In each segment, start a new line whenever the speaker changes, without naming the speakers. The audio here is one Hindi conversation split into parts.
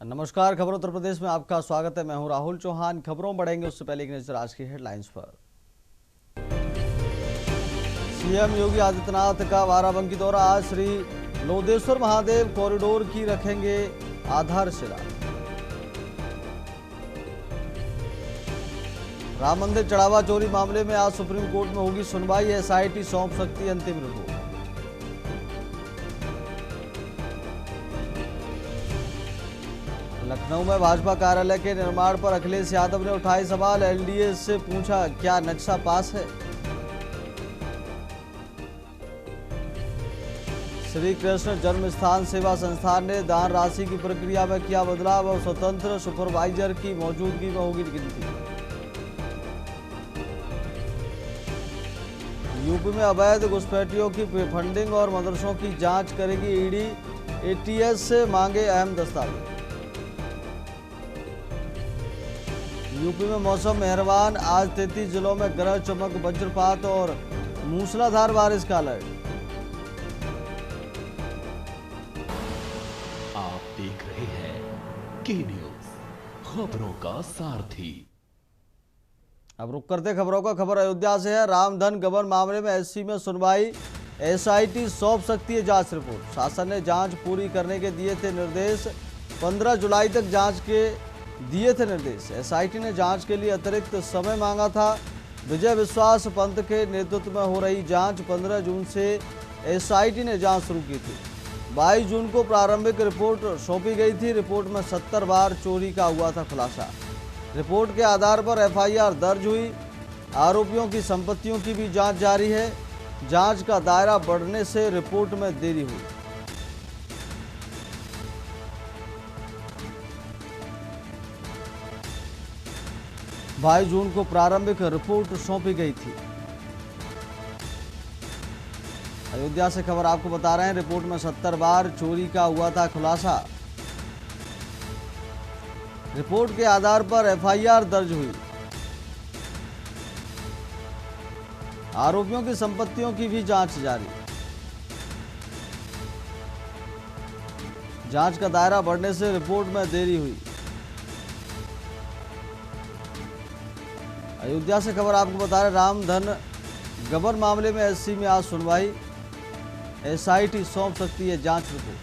नमस्कार, खबर उत्तर प्रदेश में आपका स्वागत है। मैं हूं राहुल चौहान। खबरों बढ़ेंगे उससे पहले एक नजर आज की हेडलाइंस पर। सीएम योगी आदित्यनाथ का बाराबंकी दौरा। आज श्री लोदेश्वर महादेव कॉरिडोर की रखेंगे आधारशिला। राम मंदिर चढ़ावा चोरी मामले में आज सुप्रीम कोर्ट में होगी सुनवाई। एसआईटी सौंप सकती है अंतिम रिपोर्ट। लखनऊ में भाजपा कार्यालय के निर्माण पर अखिलेश यादव ने उठाए सवाल। एलडीए से पूछा, क्या नक्शा पास है? श्री कृष्ण जन्म स्थान सेवा संस्थान ने दान राशि की प्रक्रिया में किया बदलाव और स्वतंत्र सुपरवाइजर की मौजूदगी में होगी गिनती। यूपी में अवैध घुसपैठियों की फंडिंग और मदरसों की जांच करेगी ईडी। एटीएस से मांगे अहम दस्तावेज। यूपी में मौसम मेहरबान। आज 33 जिलों में गरज चमक वज्रपात और मूसलाधार बारिश का अलर्ट।
आप देख रहे हैं के न्यूज, खबरों का सारथी।
अब रुक करते खबरों का। खबर अयोध्या से है। रामधन गबन मामले में एससी में सुनवाई। एसआईटी सौंप सकती है जांच रिपोर्ट। शासन ने जांच पूरी करने के दिए थे निर्देश। 15 जुलाई तक जांच के दिए थे निर्देश। एसआईटी ने जांच के लिए अतिरिक्त समय मांगा था। विजय विश्वास पंत के नेतृत्व में हो रही जांच 15 जून से एसआईटी ने जांच शुरू की थी। 22 जून को प्रारंभिक रिपोर्ट सौंपी गई थी। रिपोर्ट में 70 बार चोरी का हुआ था खुलासा। रिपोर्ट के आधार पर एफआईआर दर्ज हुई। आरोपियों की संपत्तियों की भी जांच जारी है। जांच का दायरा बढ़ने से रिपोर्ट में देरी हुई। बाईस जून को प्रारंभिक रिपोर्ट सौंपी गई थी। अयोध्या से खबर आपको बता रहे हैं। रिपोर्ट में 70 बार चोरी का हुआ था खुलासा। रिपोर्ट के आधार पर एफआईआर दर्ज हुई। आरोपियों की संपत्तियों की भी जांच जारी। जांच का दायरा बढ़ने से रिपोर्ट में देरी हुई। अयोध्या से खबर आपको बता रहे। रामधन गबन मामले में एससी में आज सुनवाई। एसआईटी सौंप सकती है जांच रिपोर्ट।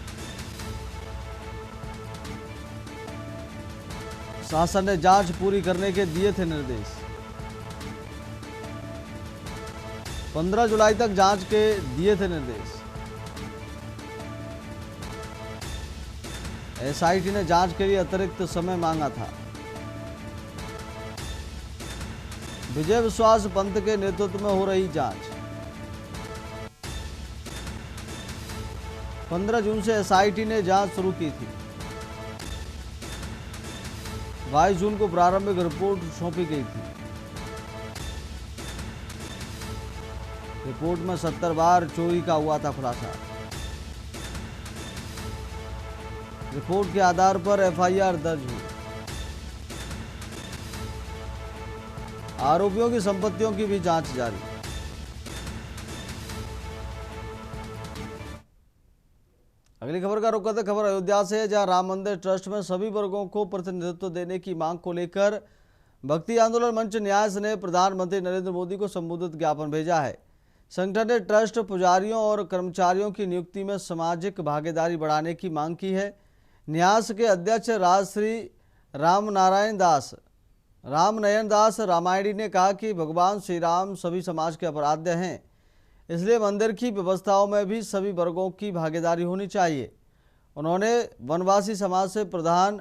शासन ने जांच पूरी करने के दिए थे निर्देश। 15 जुलाई तक जांच के दिए थे निर्देश। एसआईटी ने जांच के लिए अतिरिक्त समय मांगा था। विजय विश्वास पंत के नेतृत्व में हो रही जांच। 15 जून से एसआईटी ने जांच शुरू की थी। 22 जून को प्रारंभिक रिपोर्ट सौंपी गई थी। रिपोर्ट में 70 बार चोरी का हुआ था खुलासा। रिपोर्ट के आधार पर एफआईआर दर्ज हुई। आरोपियों की संपत्तियों की भी जांच जारी। अगली खबर का रुख करते खबर अयोध्या से है, जहां राम मंदिर ट्रस्ट में सभी वर्गों को प्रतिनिधित्व देने की मांग को लेकर भक्ति आंदोलन मंच न्यास ने प्रधानमंत्री नरेंद्र मोदी को संबोधित ज्ञापन भेजा है। संगठन ने ट्रस्ट पुजारियों और कर्मचारियों की नियुक्ति में सामाजिक भागीदारी बढ़ाने की मांग की है। न्यास के अध्यक्ष राजश्री रामनयन दास रामायणी ने कहा कि भगवान श्री राम सभी समाज के आराध्य हैं, इसलिए मंदिर की व्यवस्थाओं में भी सभी वर्गों की भागीदारी होनी चाहिए। उन्होंने वनवासी समाज से प्रधान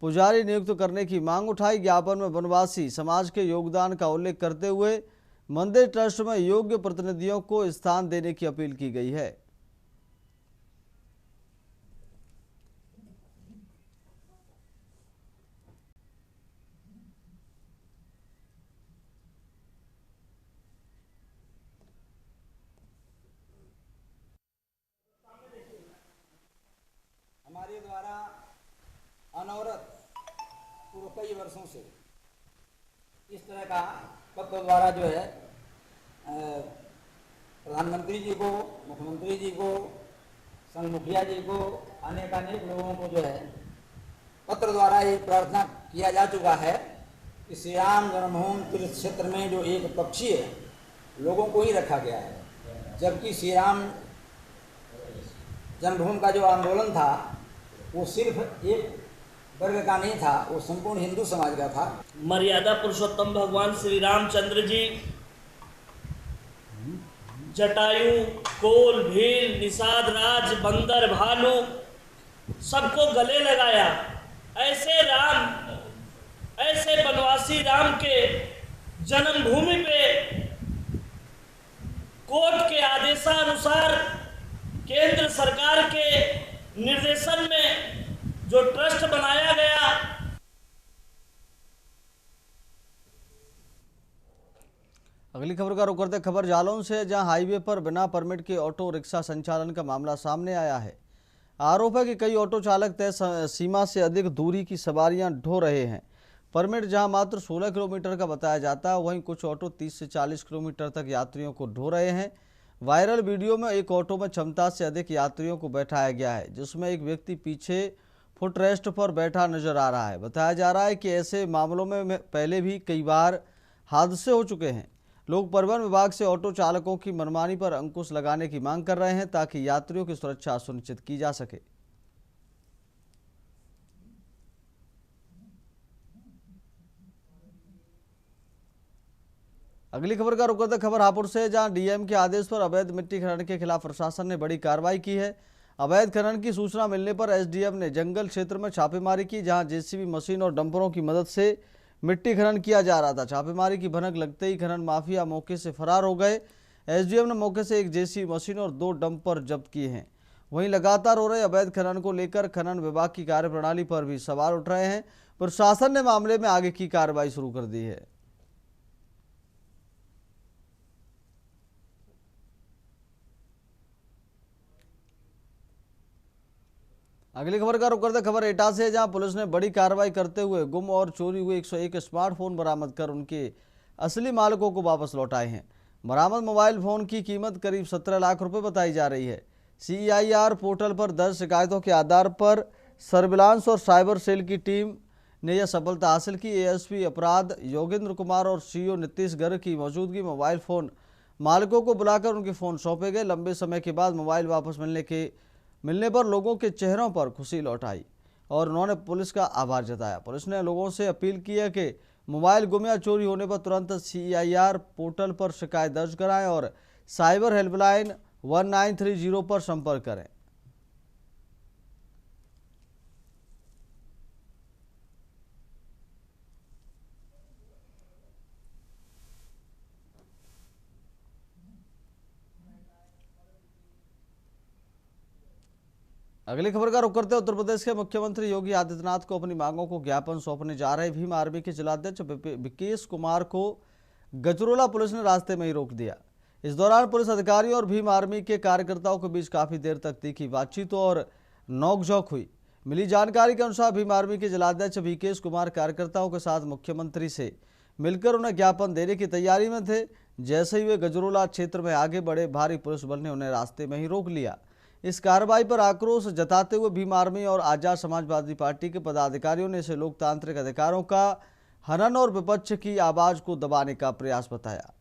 पुजारी नियुक्त करने की मांग उठाई। ज्ञापन में वनवासी समाज के योगदान का उल्लेख करते हुए मंदिर ट्रस्ट में योग्य प्रतिनिधियों को स्थान देने की अपील की गई है।
हमारे द्वारा अनवरत पूर्व कई वर्षों से इस तरह का पत्र द्वारा जो है प्रधानमंत्री जी को, मुख्यमंत्री जी को, संघ मुखिया जी को, अनेक लोगों को जो है पत्र द्वारा ये प्रार्थना किया जा चुका है कि श्री राम जन्मभूमि तीर्थ क्षेत्र में जो एक पक्षीय लोगों को ही रखा गया है, जबकि श्री राम जन्मभूमि का जो आंदोलन था वो सिर्फ एक वर्ग का नहीं था, वो संपूर्ण हिंदू समाज का था।
मर्यादा पुरुषोत्तम भगवान श्री रामचंद्र जी जटायु, कोल, भील, निषाद, राज, बंदर, भालू सबको गले लगाया। ऐसे राम, ऐसे वनवासी राम के जन्मभूमि पे कोर्ट के आदेशानुसार केंद्र सरकार के निर्देशन में जो ट्रस्ट बनाया गया,
अगली खबर का रुख करते खबर जालौन से, जहां हाईवे पर बिना परमिट के ऑटो रिक्शा संचालन का मामला सामने आया है। आरोप है कि कई ऑटो चालक तय सीमा से अधिक दूरी की सवारियां ढो रहे हैं। परमिट जहां मात्र 16 किलोमीटर का बताया जाता है, वहीं कुछ ऑटो 30 से 40 किलोमीटर तक यात्रियों को ढो रहे हैं। वायरल वीडियो में एक ऑटो में क्षमता से अधिक यात्रियों को बैठाया गया है, जिसमें एक व्यक्ति पीछे फुटरेस्ट पर बैठा नजर आ रहा है। बताया जा रहा है कि ऐसे मामलों में पहले भी कई बार हादसे हो चुके हैं। लोग परिवहन विभाग से ऑटो चालकों की मनमानी पर अंकुश लगाने की मांग कर रहे हैं, ताकि यात्रियों की सुरक्षा सुनिश्चित की जा सके। अगली खबर का रुख करते खबर हापुड़ से, जहां डीएम के आदेश पर अवैध मिट्टी खनन के खिलाफ प्रशासन ने बड़ी कार्रवाई की है। अवैध खनन की सूचना मिलने पर एसडीएम ने जंगल क्षेत्र में छापेमारी की, जहां जेसीबी मशीन और डंपरों की मदद से मिट्टी खनन किया जा रहा था। छापेमारी की भनक लगते ही खनन माफिया मौके से फरार हो गए। एसडीएम ने मौके से एक जेसीबी मशीन और 2 डंपर जब्त किए हैं। वहीं लगातार हो रहे अवैध खनन को लेकर खनन विभाग की कार्यप्रणाली पर भी सवाल उठ रहे हैं। प्रशासन ने मामले में आगे की कार्रवाई शुरू कर दी है। अगली खबर का रुख करते खबर एटा से, जहां पुलिस ने बड़ी कार्रवाई करते हुए गुम और चोरी हुए 101 स्मार्टफोन बरामद कर उनके असली मालिकों को वापस लौटाए हैं। बरामद मोबाइल फोन की कीमत करीब 17 लाख रुपए बताई जा रही है। CIR पोर्टल पर दर्ज शिकायतों के आधार पर सर्विलांस और साइबर सेल की टीम ने यह सफलता हासिल की। ASP अपराध योगेंद्र कुमार और CO नीतीश गर्ग की मौजूदगी मोबाइल फोन मालिकों को बुलाकर उनके फोन सौंपे गए। लंबे समय के बाद मोबाइल वापस मिलने पर लोगों के चेहरों पर खुशी लौट आई और उन्होंने पुलिस का आभार जताया। पुलिस ने लोगों से अपील की है कि मोबाइल गुम या चोरी होने पर तुरंत CIR पोर्टल पर शिकायत दर्ज कराएं और साइबर हेल्पलाइन 1930 पर संपर्क करें। अगली खबर का रुख करते उत्तर प्रदेश के मुख्यमंत्री योगी आदित्यनाथ को अपनी मांगों को ज्ञापन सौंपने जा रहे भीम आर्मी के जिलाध्यक्ष विकेश कुमार को गजरोला पुलिस ने रास्ते में ही रोक दिया। इस दौरान पुलिस अधिकारियों और भीम आर्मी के कार्यकर्ताओं के बीच काफी देर तक तीखी बातचीत और नोकझोंक हुई। मिली जानकारी के अनुसार भीम आर्मी के जिलाध्यक्ष विकेश कुमार कार्यकर्ताओं के साथ मुख्यमंत्री से मिलकर उन्हें ज्ञापन देने की तैयारी में थे। जैसे ही वे गजरोला क्षेत्र में आगे बढ़े, भारी पुलिस बल ने उन्हें रास्ते में ही रोक लिया। इस कार्रवाई पर आक्रोश जताते हुए भीम आर्मी और आजाद समाजवादी पार्टी के पदाधिकारियों ने इसे लोकतांत्रिक अधिकारों का हनन और विपक्ष की आवाज को दबाने का प्रयास बताया।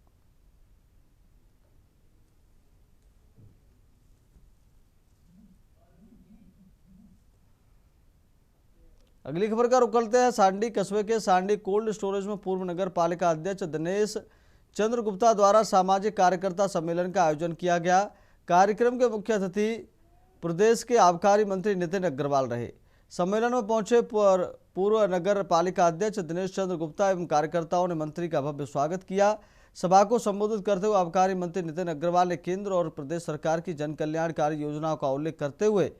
अगली खबर का रुख करते हैं सांडी कस्बे के सांडी कोल्ड स्टोरेज में पूर्व नगर पालिका अध्यक्ष दिनेश चंद्र गुप्ता द्वारा सामाजिक कार्यकर्ता सम्मेलन का आयोजन किया गया। कार्यक्रम के मुख्य अतिथि प्रदेश के आबकारी मंत्री नितिन अग्रवाल रहे। सम्मेलन में पहुंचे पूर्व नगर पालिका अध्यक्ष दिनेश चंद्र गुप्ता एवं कार्यकर्ताओं ने मंत्री का भव्य स्वागत किया। सभा को संबोधित करते हुए आबकारी मंत्री नितिन अग्रवाल ने केंद्र और प्रदेश सरकार की जन कल्याणकारी योजनाओं का उल्लेख करते हुए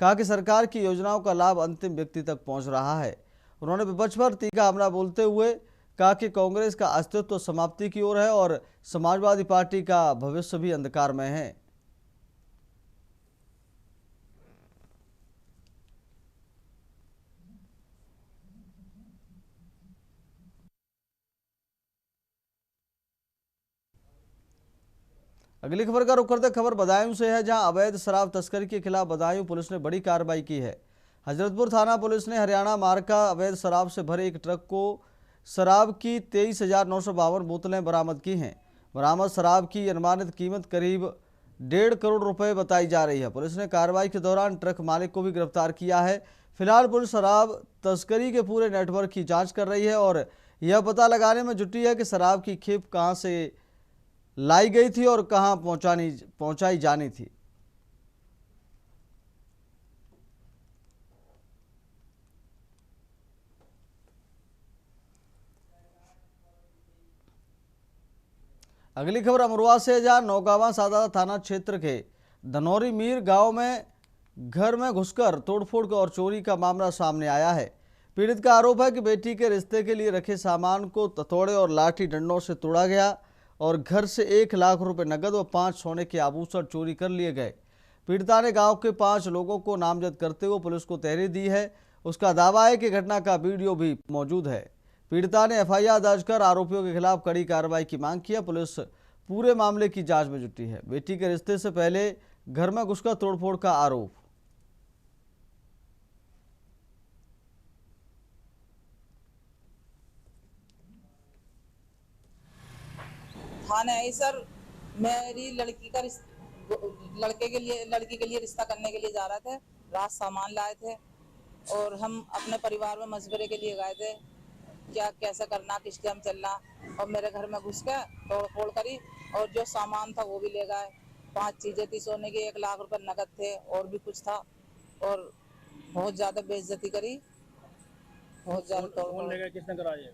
कहा कि सरकार की योजनाओं का लाभ अंतिम व्यक्ति तक पहुंच रहा है। उन्होंने विपक्ष पर तीखा हमला बोलते हुए कहा कि कांग्रेस का अस्तित्व समाप्ति की ओर है और समाजवादी पार्टी का भविष्य भी अंधकार में है। अगली खबर का रुख करते खबर बदायूं से है, जहां अवैध शराब तस्करी के खिलाफ बदायूं पुलिस ने बड़ी कार्रवाई की है। हजरतपुर थाना पुलिस ने हरियाणा मार्ग का अवैध शराब से भरे एक ट्रक को शराब की 23,952 बोतलें बरामद की हैं। बरामद शराब की अनुमानित कीमत करीब 1.5 करोड़ रुपए बताई जा रही है। पुलिस ने कार्रवाई के दौरान ट्रक मालिक को भी गिरफ्तार किया है। फिलहाल पुलिस शराब तस्करी के पूरे नेटवर्क की जांच कर रही है और यह पता लगाने में जुटी है कि शराब की खेप कहां से लाई गई थी और कहां पहुंचाई जानी थी। अगली खबर अमरोहा से, जहां नौगावा सादा थाना क्षेत्र के धनौरी मीर गांव में घर में घुसकर तोड़फोड़ और चोरी का मामला सामने आया है। पीड़ित का आरोप है कि बेटी के रिश्ते के लिए रखे सामान को हथौड़े और लाठी डंडों से तोड़ा गया और घर से 1 लाख रुपए नकद और 5 सोने के आभूषण चोरी कर लिए गए। पीड़िता ने गांव के 5 लोगों को नामजद करते हुए पुलिस को तहरीर दी है। उसका दावा है कि घटना का वीडियो भी मौजूद है। पीड़िता ने एफआईआर दर्ज कर आरोपियों के खिलाफ कड़ी कार्रवाई की मांग की है। पुलिस पूरे मामले की जांच में जुटी है। बेटी के रिश्ते से पहले घर में घुसकर तोड़फोड़ का आरोप।
थाने आई सर, मेरी लड़की के लिए रिश्ता करने के लिए जा रहे थे। रात सामान लाए थे और हम अपने परिवार में मशवरे के लिए गए थे क्या कैसे करना, किस टाइम चलना, और मेरे घर में घुस के तोड़ फोड़ करी और जो सामान था वो भी ले गए। 5 चीजें थी सोने की, 1 लाख रुपए नकद थे और भी कुछ था और बहुत ज्यादा बेइज्जती करी, बहुत ज्यादा तोड़।
किसने कराया?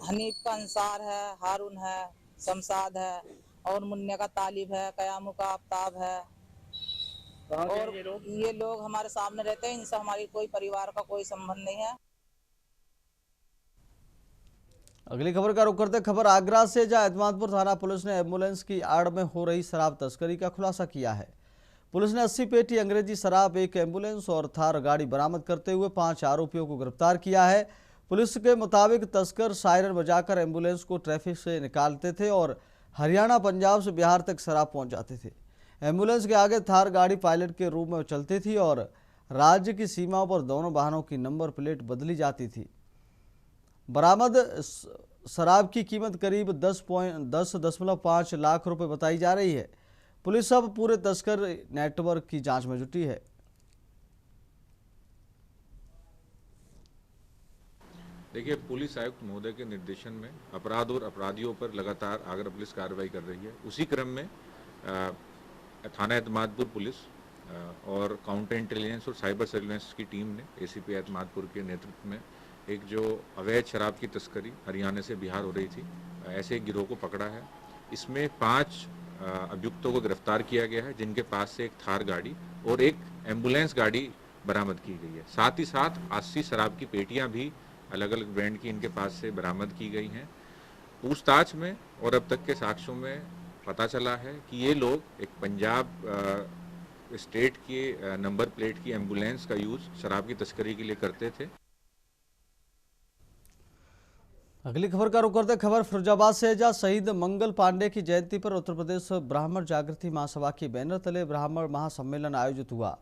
हनीफ का अंसार है, हारून है, शमशाद है और मुन्ने का तालिब है, कयामू का आफ्ताब है। और ये लोग हमारे सामने रहते हैं, इनसे हमारी कोई परिवार का कोई संबंध नहीं है।
अगली खबर का रुख करते खबर आगरा से, जहां एतमादपुर थाना पुलिस ने एम्बुलेंस की आड़ में हो रही शराब तस्करी का खुलासा किया है। पुलिस ने 80 पेटी अंग्रेजी शराब, 1 एम्बुलेंस और थार गाड़ी बरामद करते हुए 5 आरोपियों को गिरफ्तार किया है। पुलिस के मुताबिक तस्कर सायरन बजाकर एम्बुलेंस को ट्रैफिक से निकालते थे और हरियाणा, पंजाब से बिहार तक शराब पहुंचाते थे। एम्बुलेंस के आगे थार गाड़ी पायलट के रूप में चलती थी और राज्य की सीमाओं पर दोनों वाहनों की नंबर प्लेट बदली जाती थी। बरामद शराब की कीमत करीब 10.5 लाख रुपए बताई जा रही है। पुलिस अब पूरे तस्कर नेटवर्क की जांच में जुटी है।
देखिए, पुलिस आयुक्त महोदय के निर्देशन में अपराध और अपराधियों पर लगातार आगरा पुलिस कार्रवाई कर रही है। उसी क्रम में थाना एतमादपुर पुलिस और काउंटर इंटेलिजेंस और साइबर सर्विलेंस की टीम ने एसीपी एतमादपुर के नेतृत्व में एक जो अवैध शराब की तस्करी हरियाणा से बिहार हो रही थी, ऐसे एक गिरोह को पकड़ा है। इसमें 5 अभियुक्तों को गिरफ्तार किया गया है, जिनके पास से एक थार गाड़ी और एक एम्बुलेंस गाड़ी बरामद की गई है। साथ ही साथ 80 शराब की पेटियां भी अलग अलग ब्रांड की इनके पास से बरामद की गई हैं। पूछताछ में और अब तक के साक्ष्यों में पता चला है कि ये लोग एक पंजाब स्टेट के नंबर प्लेट की एम्बुलेंस का यूज शराब की तस्करी के लिए करते थे।
अगली खबर का रुख करते खबर फिरोजाबाद से, जहां शहीद मंगल पांडे की जयंती पर उत्तर प्रदेश ब्राह्मण जागृति महासभा के बैनर तले ब्राह्मण महासम्मेलन आयोजित हुआ।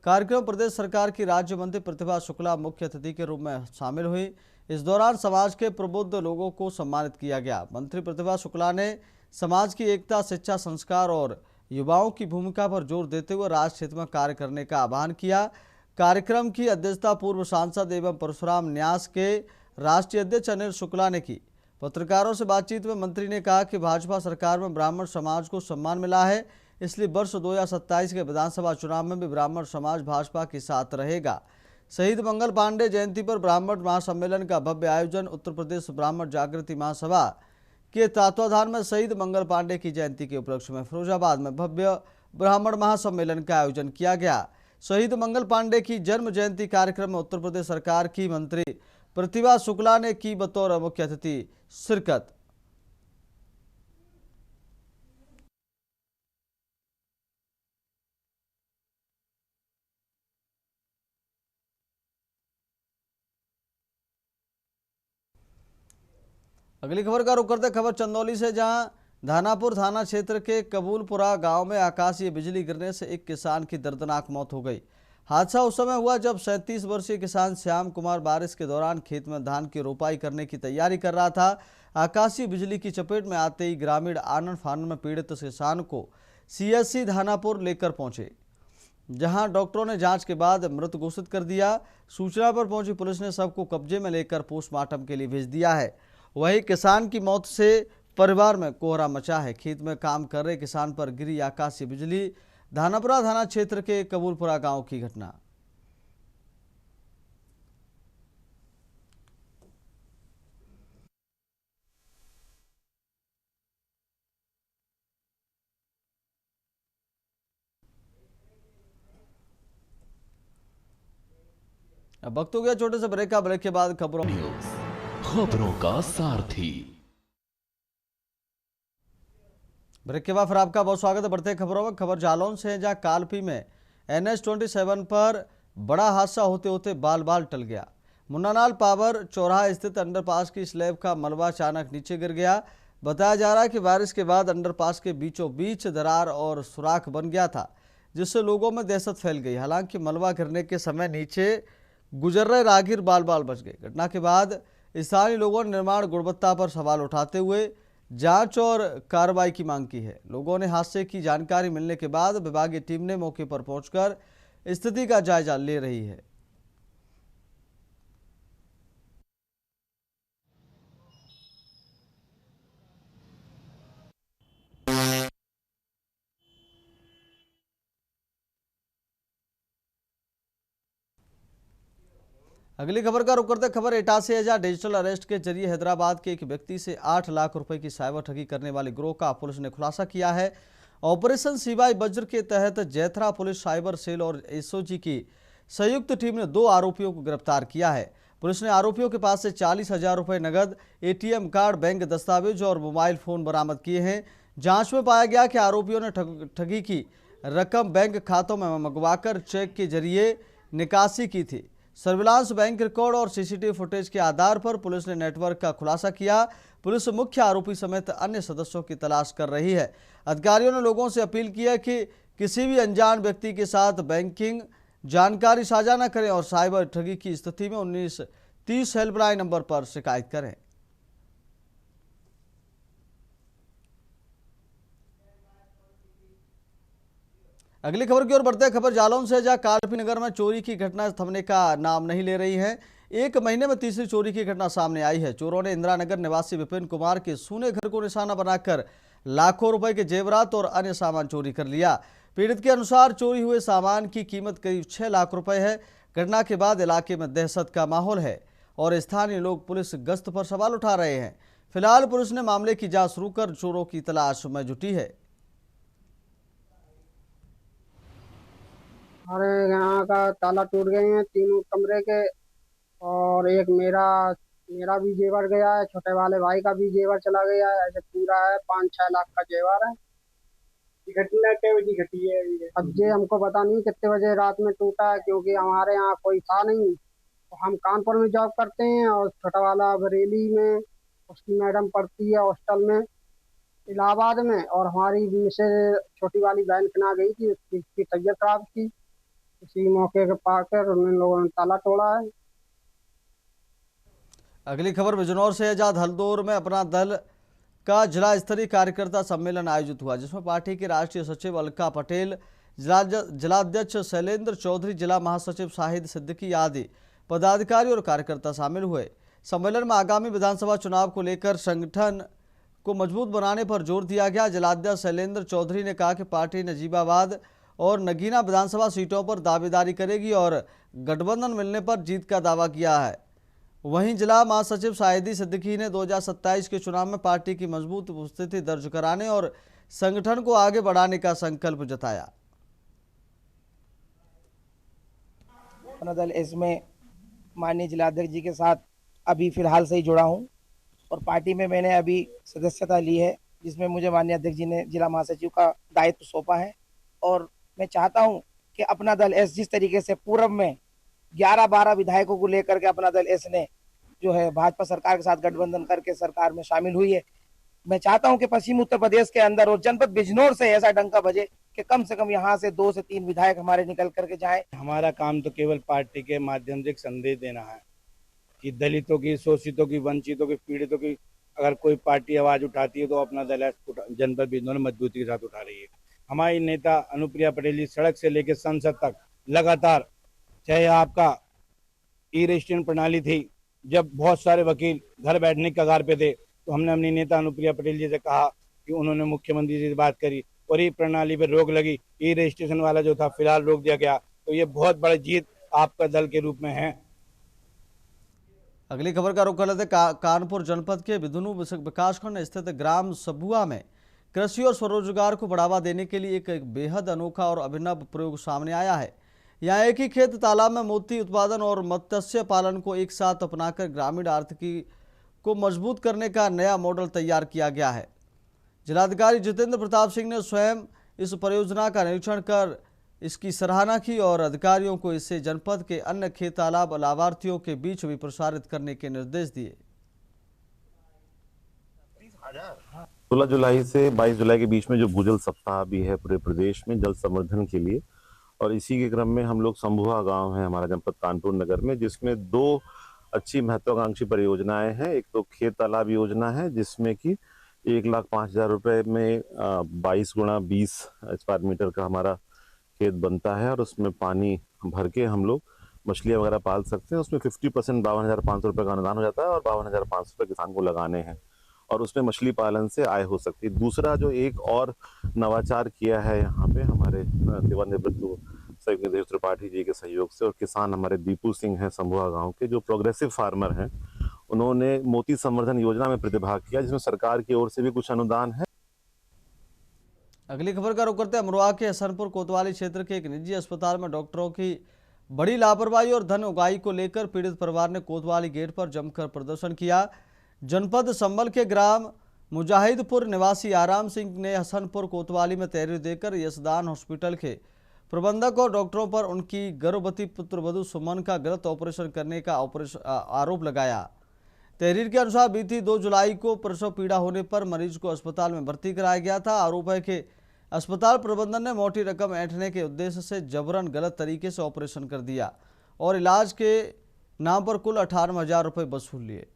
कार्यक्रम प्रदेश सरकार की राज्य मंत्री प्रतिभा शुक्ला मुख्य अतिथि के रूप में शामिल हुई। इस दौरान समाज के प्रबुद्ध लोगों को सम्मानित किया गया। मंत्री प्रतिभा शुक्ला ने समाज की एकता, शिक्षा, संस्कार और युवाओं की भूमिका पर जोर देते हुए राष्ट्र हित में कार्य करने का आह्वान किया। कार्यक्रम की अध्यक्षता पूर्व सांसद एवं परशुराम न्यास के राष्ट्रीय अध्यक्ष अनिल शुक्ला ने की। पत्रकारों से बातचीत में मंत्री ने कहा कि भाजपा सरकार में ब्राह्मण समाज को सम्मान मिला है, इसलिए वर्ष 2027 के विधानसभा चुनाव में भी ब्राह्मण समाज भाजपा के साथ रहेगा। शहीद मंगल पांडे जयंती पर ब्राह्मण महासम्मेलन का भव्य आयोजन उत्तर प्रदेश ब्राह्मण जागृति महासभा के तत्वाधान में शहीद मंगल पांडे की जयंती के उपलक्ष्य में फिरोजाबाद में भव्य ब्राह्मण महासम्मेलन का आयोजन किया गया। शहीद मंगल पांडे की जन्म जयंती कार्यक्रम में उत्तर प्रदेश सरकार की मंत्री प्रतिभा शुक्ला ने की बतौर मुख्य अतिथि शिरकत। अगली खबर का रुख करते खबर चंदौली से, जहां धानापुर थाना क्षेत्र के कबूलपुरा गांव में आकाशीय बिजली गिरने से एक किसान की दर्दनाक मौत हो गई। हादसा उस समय हुआ जब 37 वर्षीय किसान श्याम कुमार बारिश के दौरान खेत में धान की रोपाई करने की तैयारी कर रहा था। आकाशीय बिजली की चपेट में आते ही ग्रामीण आनन फानन में पीड़ित किसान को सीएससी धानापुर लेकर पहुंचे, जहां डॉक्टरों ने जांच के बाद मृत घोषित कर दिया। सूचना पर पहुंची पुलिस ने शव को कब्जे में लेकर पोस्टमार्टम के लिए भेज दिया है। वहीं किसान की मौत से परिवार में कोहरा मचा है। खेत में काम कर रहे किसान पर गिरी आकाशीय बिजली। धानापुरा थाना क्षेत्र के कबूलपुरा गांव की घटना। अब वक्त हो गया छोटे से ब्रेक का। ब्रेक के बाद खबरों
का सारथी।
ब्रेक के बाद फिर आपका बहुत स्वागत है। बढ़ते खबरों में खबर जालौन से है, जहां कालपी में NH-27 पर बड़ा हादसा होते होते बाल बाल टल गया। मुन्नानाल पावर चौराहा स्थित अंडरपास की स्लैब का मलबा अचानक नीचे गिर गया। बताया जा रहा है कि बारिश के बाद अंडरपास के बीचों बीच दरार और सुराख बन गया था, जिससे लोगों में दहशत फैल गई। हालांकि मलबा गिरने के समय नीचे गुजर रहे राहगीर बाल बाल बच गए। घटना के बाद स्थानीय लोगों ने निर्माण गुणवत्ता पर सवाल उठाते हुए जांच और कार्रवाई की मांग की है। लोगों ने हादसे की जानकारी मिलने के बाद विभागीय टीम ने मौके पर पहुंचकर स्थिति का जायजा ले रही है। अगली खबर का रुख करते खबर एटा से है, जहां डिजिटल अरेस्ट के जरिए हैदराबाद के एक व्यक्ति से 8 लाख रुपए की साइबर ठगी करने वाले गिरोह का पुलिस ने खुलासा किया है। ऑपरेशन सीवाई वज्र के तहत जैथरा पुलिस साइबर सेल और एसओजी की संयुक्त टीम ने 2 आरोपियों को गिरफ्तार किया है। पुलिस ने आरोपियों के पास से 40,000 रुपए नगद, ATM कार्ड, बैंक दस्तावेज और मोबाइल फोन बरामद किए हैं। जांच में पाया गया कि आरोपियों ने ठगी की रकम बैंक खातों में मंगवाकर चेक के जरिए निकासी की थी। सर्विलांस, बैंक रिकॉर्ड और सीसीटीवी फुटेज के आधार पर पुलिस ने नेटवर्क का खुलासा किया। पुलिस मुख्य आरोपी समेत अन्य सदस्यों की तलाश कर रही है। अधिकारियों ने लोगों से अपील की है कि किसी भी अनजान व्यक्ति के साथ बैंकिंग जानकारी साझा न करें और साइबर ठगी की स्थिति में 1930 हेल्पलाइन नंबर पर शिकायत करें। अगली खबर की ओर बढ़ते हैं। खबर जालौन से, जहां कालपी नगर में चोरी की घटना थमने का नाम नहीं ले रही है। 1 महीने में तीसरी चोरी की घटना सामने आई है। चोरों ने इंदिरा नगर निवासी विपिन कुमार के सूने घर को निशाना बनाकर लाखों रुपए के जेवरात और अन्य सामान चोरी कर लिया। पीड़ित के अनुसार चोरी हुए सामान की कीमत करीब 6 लाख रुपए है। घटना के बाद इलाके में दहशत का माहौल है और स्थानीय लोग पुलिस गश्त पर सवाल उठा रहे हैं। फिलहाल पुलिस ने मामले की जांच शुरू कर चोरों की तलाश में जुटी है।
हमारे यहाँ का ताला टूट गए हैं 3 कमरे के, और एक मेरा भी जेवर गया है, छोटे वाले भाई का भी जेवर चला गया है। ऐसे पूरा है 5-6 लाख का जेवर है। घटना क्या बजे घटी है? अब ये हमको पता नहीं कितने बजे रात में टूटा है, क्योंकि हमारे यहाँ कोई था नहीं। तो हम कानपुर में जॉब करते हैं और छोटा वाला बरेली में, उसकी मैडम पढ़ती है हॉस्टल में इलाहाबाद में, और हमारी मिसेज छोटी वाली बहन खना गई थी, उसकी तबीयत खराब थी। इसी मौके के पाकर उन लोगों ने ताला तोड़ा है।
अगली खबर बिजनौर से है, जहां धलदौर में अपना दल का जिला स्तरीय कार्यकर्ता सम्मेलन आयोजित हुआ, जिसमें पार्टी के राष्ट्रीय सचिव अलका पटेल, जिलाध्यक्ष शैलेंद्र चौधरी, जिला महासचिव शाहिद सिद्दीकी आदि पदाधिकारी और कार्यकर्ता शामिल हुए। सम्मेलन में आगामी विधानसभा चुनाव को लेकर संगठन को मजबूत बनाने पर जोर दिया गया। जिलाध्यक्ष शैलेंद्र चौधरी ने कहा कि पार्टी नजीबाबाद और नगीना विधानसभा सीटों पर दावेदारी करेगी और गठबंधन मिलने पर जीत का दावा किया है। वहीं जिला महासचिव शाहिदी सिद्दीकी ने 2027 के चुनाव में पार्टी की मजबूत उपस्थिति दर्ज कराने और संगठन को आगे बढ़ाने का संकल्प जताया।
अपना दल इसमें माननीय जिलाध्यक्ष जी के साथ अभी फिलहाल से ही जुड़ा हूं, और पार्टी में मैंने अभी सदस्यता ली है, जिसमें मुझे माननीय अध्यक्ष जी ने जिला महासचिव का दायित्व सौंपा है। और मैं चाहता हूं कि अपना दल एस जिस तरीके से पूर्व में 11-12 विधायकों को लेकर के अपना दल एस ने जो है भाजपा सरकार के साथ गठबंधन करके सरकार में शामिल हुई है, मैं चाहता हूं कि पश्चिमी उत्तर प्रदेश के अंदर और जनपद बिजनौर से ऐसा डंका बजे कि कम से कम यहाँ से 2 से 3 विधायक हमारे निकल करके जाएं।
हमारा काम तो केवल पार्टी के माध्यम से एक संदेश देना है कि दलितों की, शोषितों की, वंचितों की, पीड़ितों की अगर कोई पार्टी आवाज उठाती है तो अपना दल जनपद बिंदु मजबूती के साथ उठा रही है। हमारी नेता अनुप्रिया पटेल जी सड़क से लेकर संसद तक लगातार, चाहे आपका ई रजिस्ट्रेशन प्रणाली थी, जब बहुत सारे वकील घर बैठने की कगार पे थे, तो हमने अपनी नेता अनुप्रिया पटेल जी से कहा कि उन्होंने मुख्यमंत्री जी से बात करी और ई प्रणाली पे रोक लगी। ई रजिस्ट्रेशन वाला जो था फिलहाल रोक दिया गया। तो ये बहुत बड़ी जीत आपका दल के रूप में है।
अगली खबर का रुख कर लेते कानपुर जनपद के विधुनु विकासखंड स्थित ग्राम सबुआ में कृषि और स्वरोजगार को बढ़ावा देने के लिए एक बेहद अनोखा और अभिनव प्रयोग सामने आया है। यहाँ एक ही खेत तालाब में मोती उत्पादन और मत्स्य पालन को एक साथ अपनाकर ग्रामीण आर्थिकी को मजबूत करने का नया मॉडल तैयार किया गया है। जिलाधिकारी जितेंद्र प्रताप सिंह ने स्वयं इस परियोजना का निरीक्षण कर इसकी सराहना की और अधिकारियों को इसे जनपद के अन्य खेत तालाब लाभार्थियों के बीच भी प्रसारित करने के निर्देश दिए।
16 जुलाई से 22 जुलाई के बीच में जो भूजल सप्ताह भी है पूरे प्रदेश में जल संवर्धन के लिए, और इसी के क्रम में हम लोग संभुआ गांव है हमारा जनपद कानपुर नगर में, जिसमें 2 अच्छी महत्वाकांक्षी परियोजनाएं हैं। एक तो खेत तालाब योजना है जिसमें कि 1,05,000 रुपए में 22 × 20 स्क्वायर मीटर का हमारा खेत बनता है और उसमें पानी भर के हम लोग मछलियाँ वगैरह पाल सकते हैं। उसमें 50% 52,500 रुपये का अनुदान हो जाता है और 52,500 रुपये किसान को लगाने हैं और उसमें मछली पालन से आय हो सकती है। दूसरा जो एक और नवाचार किया है यहाँ पे हमारे सेवानिवृत्त संयुक्त निदेश त्रिपाठी जी के सहयोग से, और किसान हमारे दीपू सिंह हैं संभुआ गांव के, जो प्रोग्रेसिव फार्मर हैं, उन्होंने मोती संवर्धन योजना में प्रतिभाग किया जिसमें सरकार की ओर से भी कुछ अनुदान है।
अगली खबर का रुख करते हैं अमरोहा के हसनपुर कोतवाली क्षेत्र के एक निजी अस्पताल में डॉक्टरों की बड़ी लापरवाही और धन उगाही को लेकर पीड़ित परिवार ने कोतवाली गेट पर जमकर प्रदर्शन किया। जनपद संभल के ग्राम मुजाहिदपुर निवासी आराम सिंह ने हसनपुर कोतवाली में तहरीर देकर यशदान हॉस्पिटल के प्रबंधक और डॉक्टरों पर उनकी गर्भवती पुत्रवधू सुमन का गलत ऑपरेशन करने का आरोप लगाया। तहरीर के अनुसार बीती 2 जुलाई को प्रसव पीड़ा होने पर मरीज को अस्पताल में भर्ती कराया गया था। आरोप है कि अस्पताल प्रबंधन ने मोटी रकम ऐंठने के उद्देश्य से जबरन गलत तरीके से ऑपरेशन कर दिया और इलाज के नाम पर कुल 58,000 रुपये वसूल लिए।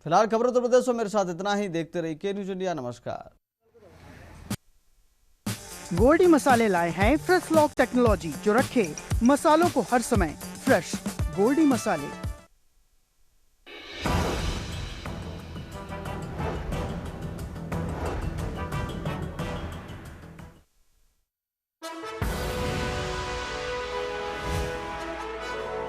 फिलहाल खबर उत्तर प्रदेश में मेरे साथ इतना ही। देखते रहिए के न्यूज इंडिया। नमस्कार।
गोल्डी मसाले लाए हैं फ्रेश लॉक टेक्नोलॉजी जो रखे मसालों को हर समय फ्रेश। गोल्डी मसाले